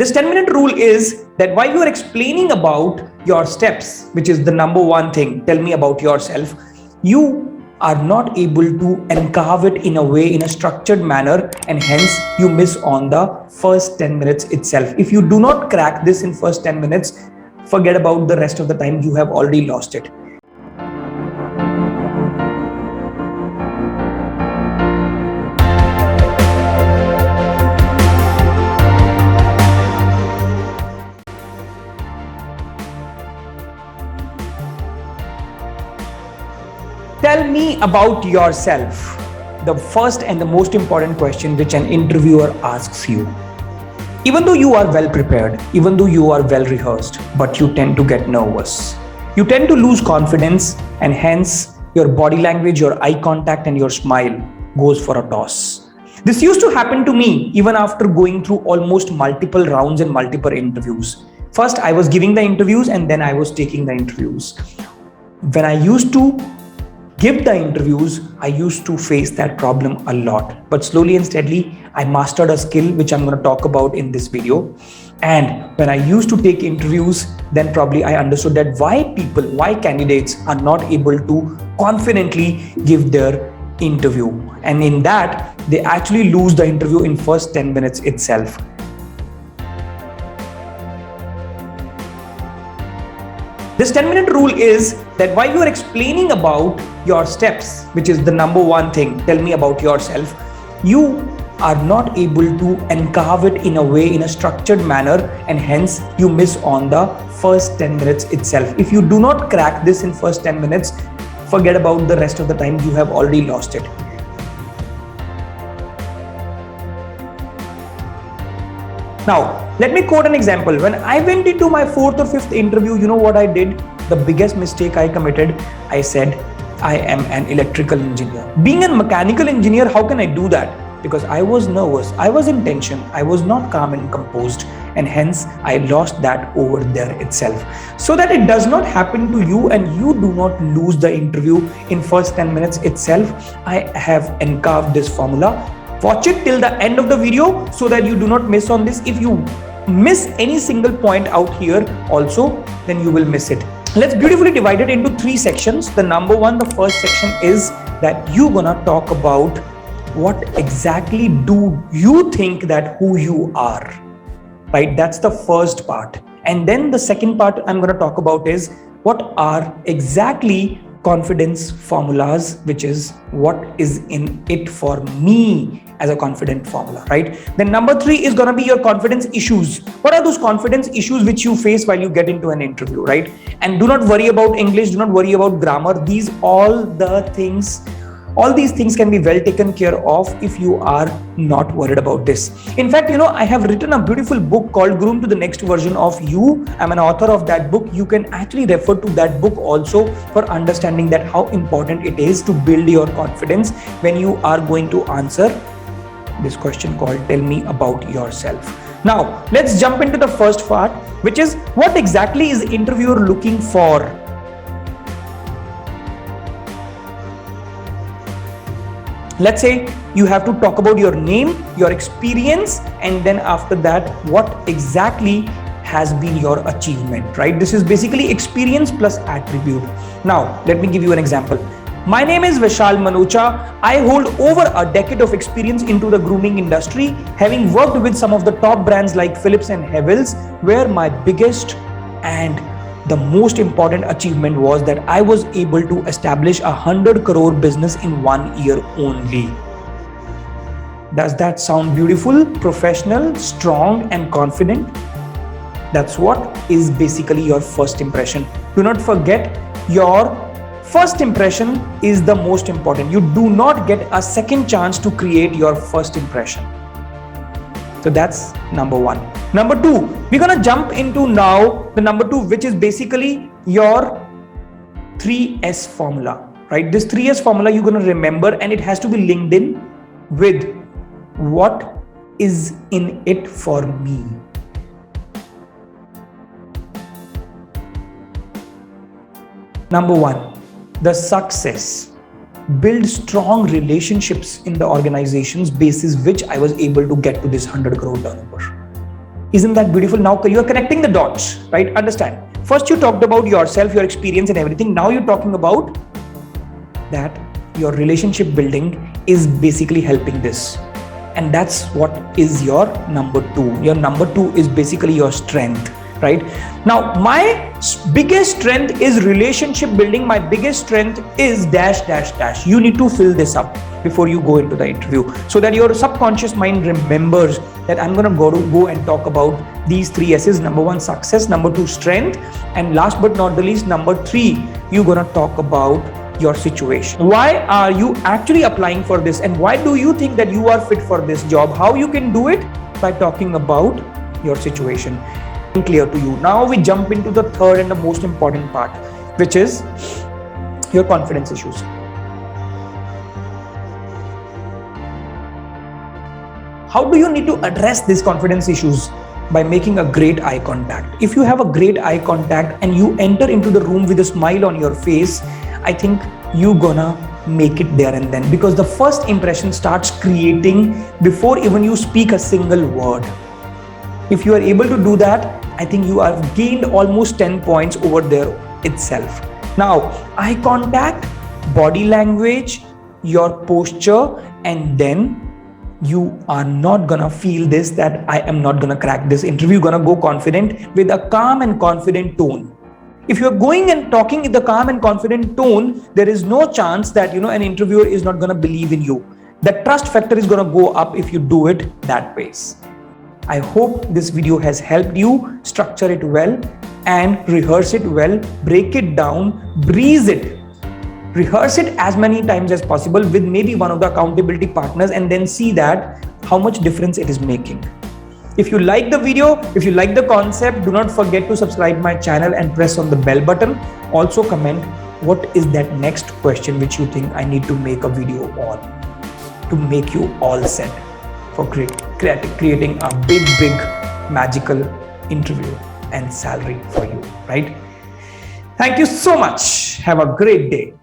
This 10-minute rule is that while you are explaining about your steps, which is the number one thing, tell me about yourself, you are not able to encarve it in a way, in a structured manner, and hence you miss on the first 10 minutes itself. If you do not crack this in first 10 minutes, forget about the rest of the time, you have already lost it. Tell me about yourself. The first and the most important question which an interviewer asks you. Even though you are well prepared, even though you are well rehearsed, but you tend to get nervous. You tend to lose confidence, and hence your body language, your eye contact and your smile goes for a toss. This used to happen to me even after going through almost multiple rounds and multiple interviews. First, I was giving the interviews and then I was taking the interviews. When I used to give the interviews, I used to face that problem a lot. But slowly and steadily, I mastered a skill which I'm going to talk about in this video. And when I used to take interviews, then probably I understood that why candidates are not able to confidently give their interview. And in that, they actually lose the interview in first 10 minutes itself. This 10-minute rule is that while you are explaining about your steps, which is the number one thing, tell me about yourself, you are not able to encarve it in a way, in a structured manner, and hence you miss on the first 10 minutes itself. If you do not crack this in first 10 minutes, forget about the rest of the time, you have already lost it. Now, let me quote an example. When I went into my fourth or fifth interview, you know what I did? The biggest mistake I committed, I said, I am an electrical engineer. Being a mechanical engineer, how can I do that? Because I was nervous, I was in tension, I was not calm and composed, and hence I lost that over there itself. So that it does not happen to you and you do not lose the interview in first 10 minutes itself, I have encarved this formula. Watch it till the end of the video so that you do not miss on this. If you miss any single point out here also, then you will miss it. Let's beautifully divide it into three sections. The number one, the first section is that you're gonna talk about what exactly do you think that who you are, right? That's the first part. And then the second part I'm gonna talk about is what are exactly confidence formulas, which is what is in it for me as a confident formula, right? Then number three is going to be your confidence issues. What are those confidence issues which you face while you get into an interview, right? And do not worry about English, do not worry about grammar. All these things can be well taken care of if you are not worried about this. In fact, I have written a beautiful book called Groom to the Next Version of You. I'm an author of that book. You can actually refer to that book also for understanding that how important it is to build your confidence when you are going to answer this question called tell me about yourself. Now, let's jump into the first part, which is what exactly is interviewer looking for? Let's say you have to talk about your name, your experience, and then after that, what exactly has been your achievement, right? This is basically experience plus attribute. Now, let me give you an example. My name is Vishal Manocha. I hold over a decade of experience into the grooming industry, having worked with some of the top brands like Philips and Havells, where my biggest and the most important achievement was that I was able to establish 100 crore business in 1 year only. Does that sound beautiful, professional, strong, and confident? That's what is basically your first impression. Do not forget, your first impression is the most important. You do not get a second chance to create your first impression. So that's number one. Number two, we're gonna jump into now the number two, which is basically your 3S formula, right? This 3S formula you're gonna remember, and it has to be linked in with what is in it for me. Number one, the success. Build strong relationships in the organizations basis which I was able to get to this 100 crore turnover. Isn't that beautiful? Now you are connecting the dots, right? Understand. First you talked about yourself, your experience and everything. Now you're talking about that your relationship building is basically helping this. And that's what is your number two. Your number two is basically your strength, right? Now, my biggest strength is relationship building. My biggest strength is dash, dash, dash. You need to fill this up before you go into the interview so that your subconscious mind remembers that I'm going to go and talk about these three S's. Number one, success. Number two, strength. And last but not the least, number three, you're going to talk about your situation. Why are you actually applying for this, and why do you think that you are fit for this job? How you can do it? By talking about your situation. Clear to you. Now we jump into the third and the most important part, which is your confidence issues. How do you need to address these confidence issues? By making a great eye contact. If you have a great eye contact and you enter into the room with a smile on your face, I think you're gonna make it there and then, because the first impression starts creating before even you speak a single word. If you are able to do that, I think you have gained almost 10 points over there itself. Now, eye contact, body language, your posture, and then you are not gonna feel this that I am not gonna crack this interview. You're gonna go confident with a calm and confident tone. If you're going and talking in the calm and confident tone, there is no chance that an interviewer is not gonna believe in you. The trust factor is gonna go up if you do it that way. I hope this video has helped you structure it well and rehearse it well, break it down, breeze it. Rehearse it as many times as possible with maybe one of the accountability partners, and then see that how much difference it is making. If you like the video, if you like the concept, do not forget to subscribe my channel and press on the bell button. Also comment what is that next question which you think I need to make a video on to make you all set for creating a big magical interview and salary for you, right? Thank you so much. Have a great day.